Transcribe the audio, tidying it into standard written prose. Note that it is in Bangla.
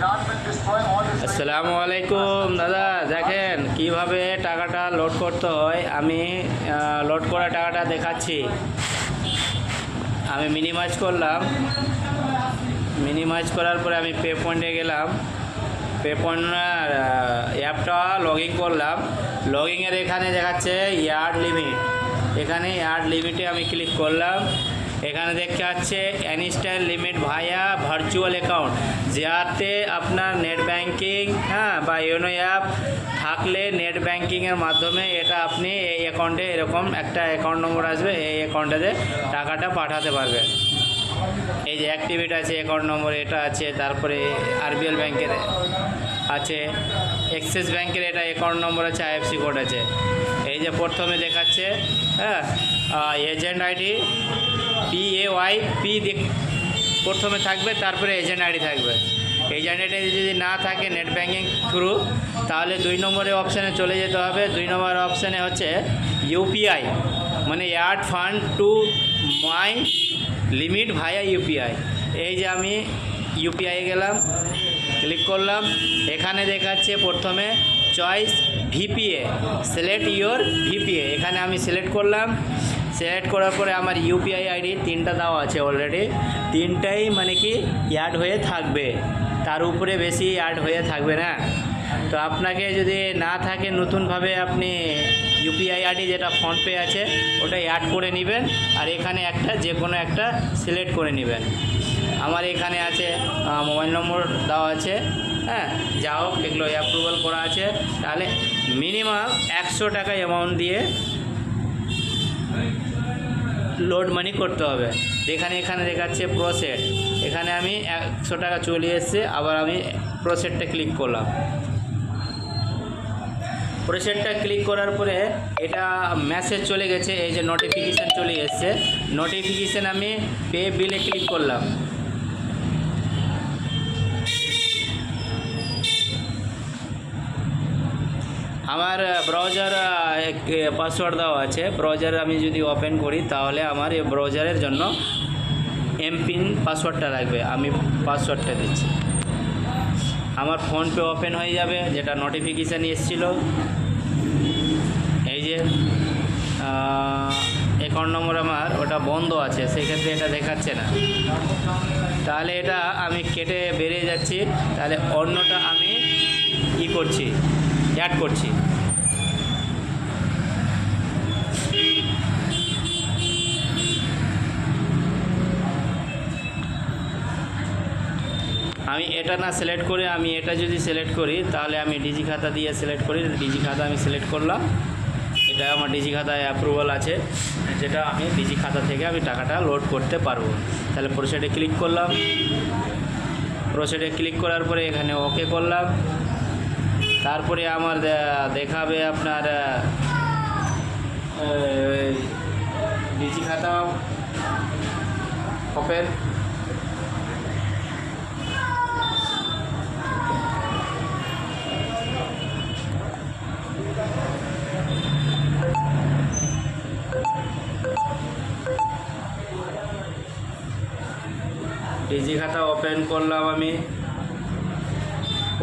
আসসালামু আলাইকুম দাদা, দেখেন কিভাবে টাকাটা লোড করতে হয়। আমি লোড করা টাকাটা দেখাচ্ছি। আমি মিনিমাইজ করলাম, মিনিমাইজ করার পরে আমি পে পয়েন্টে গেলাম। পে পয়েন্ট অ্যাপটা লগ ইন করলাম। লগইনের এখানে দেখাচ্ছে ইয়ার্ড লিমিট। এখানে ইয়ার্ড লিমিটে আমি ক্লিক করলাম। এখানে দেখতে পাচ্ছে ইনস্ট্যান্ট লিমিট ভায়া ভার্চুয়াল অ্যাকাউন্ট, যাতে আপনার নেট ব্যাংকিং বা ইউনো অ্যাপ থাকলে নেট ব্যাংকিংয়ের মাধ্যমে এটা আপনি এই অ্যাকাউন্টে এরকম একটা অ্যাকাউন্ট নম্বর আসবে, এই অ্যাকাউন্টে টাকাটা পাঠাতে পারবেন। এই যে অ্যাক্টিভিটি আছে, অ্যাকাউন্ট নম্বর এটা আছে, তারপরে আরবিএল ব্যাংকের আছে, অ্যাক্সিস ব্যাংকের এটা অ্যাকাউন্ট নম্বর আছে, আইএফসি কোড আছে। এই যে প্রথমে দেখাচ্ছে এজেন্ট আইডি PAYP প্রথমে থাকবে, তারপরে এজেন্ট আইডি থাকবে। এজেন্ট আইডি যদি না থাকে নেট ব্যাঙ্কিং থ্রু, তাহলে 2 নম্বরের অপশানে চলে যেতে হবে। 2 নম্বর অপশানে হচ্ছে ইউপিআই, মানে add fund to my limit via UPI. এই যে আমি ইউপিআই গেলাম, ক্লিক করলাম। এখানে দেখাচ্ছে প্রথমে choice VPA, select your VPA. এখানে আমি সিলেক্ট করলাম। সিলেক্ট করার পরে আমার ইউপিআই আইডি 3টা দেওয়া আছে অলরেডি। 3টাই মানে কি অ্যাড হয়ে থাকবে, তার উপরে বেশি অ্যাড হয়ে থাকবে না। তো আপনাকে যদি না থাকে, নতুনভাবে আপনি ইউপিআই আইডি যেটা ফোনপে আছে ওটা অ্যাড করে নেবেন, আর এখানে একটা যে কোনো একটা সিলেক্ট করে নেবেন। আমার এখানে আছে মোবাইল নম্বর দেওয়া আছে, যা হোক এগুলো অ্যাপ্রুভাল করা আছে। তাহলে মিনিমাম 100 টাকা অ্যামাউন্ট দিয়ে লোড মানি করতে হবে। এখানে দেখাচ্ছে প্রসেস, এখানে আমি 100 টাকা চলে এসেছে। আবার আমি প্রসেসটা ক্লিক করলাম। প্রসেসটা ক্লিক করার পরে এটা মেসেজ চলে গেছে, এই যে নোটিফিকেশান চলে এসছে। নোটিফিকেশান আমি পে বিলে ক্লিক করলাম। আমার ব্রাউজার পাসওয়ার্ড দেওয়া আছে। ব্রাউজার আমি যদি ওপেন করি, তাহলে আমার এই ব্রাউজারের জন্য এমপিন পাসওয়ার্ডটা লাগবে। আমি পাসওয়ার্ডটা দিচ্ছি। আমার ফোনপে ওপেন হয়ে যাবে, যেটা নোটিফিকেশান এসেছিলো। এই যে অ্যাকাউন্ট নম্বর আমার ওটা বন্ধ আছে, সেক্ষেত্রে এটা দেখাচ্ছে না। তাহলে এটা আমি কেটে বেরিয়ে যাচ্ছি। তাহলে অন্যটা আমি করছি, অ্যাড করছি। আমি এটা না সিলেক্ট করে, আমি এটা যদি সিলেক্ট করি, তাহলে আমি ডিজি খাতা দিয়ে সিলেক্ট করি। ডিজি খাতা আমি সিলেক্ট করলাম। এটা আমার ডিজি খাতায় অ্যাপ্রুভাল আছে, যেটা আমি ডিজি খাতা থেকে আমি টাকাটা লোড করতে পারবো। তাহলে প্রসেসে ক্লিক করলাম। প্রসেসে ক্লিক করার পরে এখানে ওকে করলাম। তারপরে আমার দেখাবে আপনার ডিজি খাতা ওপেন। ডিজি খাতা ওপেন করলাম আমি।